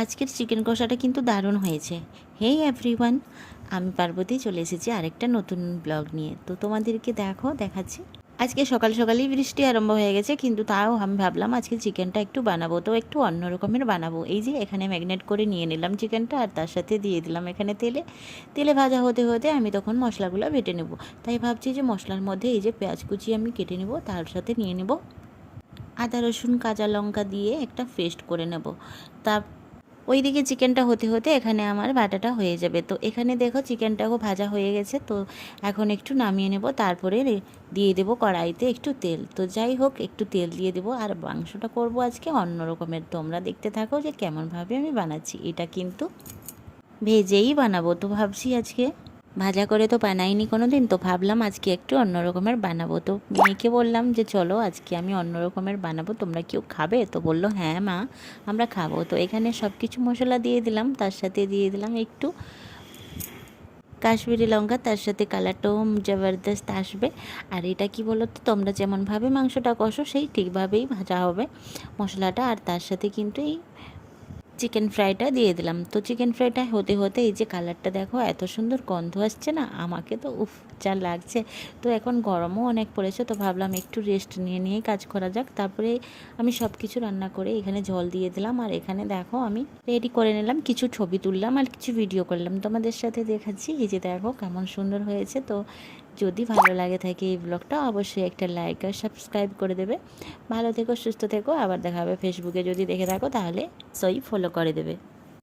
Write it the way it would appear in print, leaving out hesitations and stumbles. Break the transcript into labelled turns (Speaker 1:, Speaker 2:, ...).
Speaker 1: আজকের চিকেন কষাটা কিন্তু দারুণ হয়েছে। হেই এভরিওয়ান, আমি পার্বতী চলে এসেছি আরেকটা নতুন ব্লগ নিয়ে। তো তোমাদেরকে দেখাচ্ছি। আজকে সকাল সকালই বৃষ্টি আরম্ভ হয়ে গেছে, কিন্তু তাও আমি ভাবলাম আজকে চিকেনটা একটু বানাবো, তো একটু অন্য রকমের বানাবো। এই যে এখানে ম্যারিনেট করে নিয়ে নিলাম চিকেনটা, আর তার সাথে দিয়ে দিলাম এখানে তেলে ভাজা হতে হতে আমি তখন মশলাগুলো বেটে নেব। তাই ভাবছি যে মশলার মধ্যে এই যে পেঁয়াজ কুচি আমি কেটে নেব, তার সাথে নিয়ে নেব আদা রসুন কাঁচা লঙ্কা দিয়ে একটা পেস্ট করে নেব। তা ওইদিকে চিকেনটা হতে হতে এখানে আমার বাটাটা হয়ে যাবে। তো এখানে দেখো চিকেনটাও ভাজা হয়ে গেছে। তো এখন একটু নামিয়ে নেব, তারপরে দিয়ে দেবো কড়াইতে একটু তেল। তো যাই হোক, একটু তেল দিয়ে দেবো। আর মাংসটা করব আজকে অন্য রকমের। তোমরা দেখতে থাকো যে কেমনভাবে আমি বানাচ্ছি। এটা কিন্তু ভেজেই বানাবো। তো ভাবছি আজকে ভাজা করে তো বানাইনি কোনো দিন, তো ভাবলাম আজকে একটু অন্য রকমের বানাবো। তো মেয়েকে বললাম যে চলো আজকে আমি অন্য রকমের বানাবো, তোমরা কেউ খাবে? তো বললো হ্যাঁ মা, আমরা খাবো। তো এখানে সব কিছু মশলা দিয়ে দিলাম, তার সাথে দিয়ে দিলাম একটু কাশ্মীরি লঙ্কা, তার সাথে কালারটাও জবরদস্ত আসবে। আর এটা কি বলো তো, তোমরা যেমনভাবে মাংসটা কষো সেই ঠিকভাবেই ভাজা হবে মশলাটা। আর তার সাথে কিন্তু এই চিকেন ফ্রাইটা দিয়ে দিলাম। তো চিকেন ফ্রাইটা হতে হতে এই যে কালারটা দেখো, এত সুন্দর গন্ধ আসছে না, আমাকে তো উফ যা লাগছে। তো এখন গরমও অনেক পড়েছে, তো ভাবলাম একটু রেস্ট নিয়েই কাজ করা যাক। তারপরে আমি সব কিছু রান্না করে এখানে জল দিয়ে দিলাম। আর এখানে দেখো আমি রেডি করে নিলাম, কিছু ছবি তুললাম আর কিছু ভিডিও করলাম, তোমাদের সাথে দেখাচ্ছি। এই যে দেখো কেমন সুন্দর হয়েছে। তো যদি ভালো লাগে থাকে এই ব্লগটা, অবশ্যই একটা লাইক আর সাবস্ক্রাইব করে দেবে। ভালো থেকো, সুস্থ থেকো। আবার দেখা হবে ফেসবুকে, যদি দেখে থাকো তাহলে ফলো করে দেবে।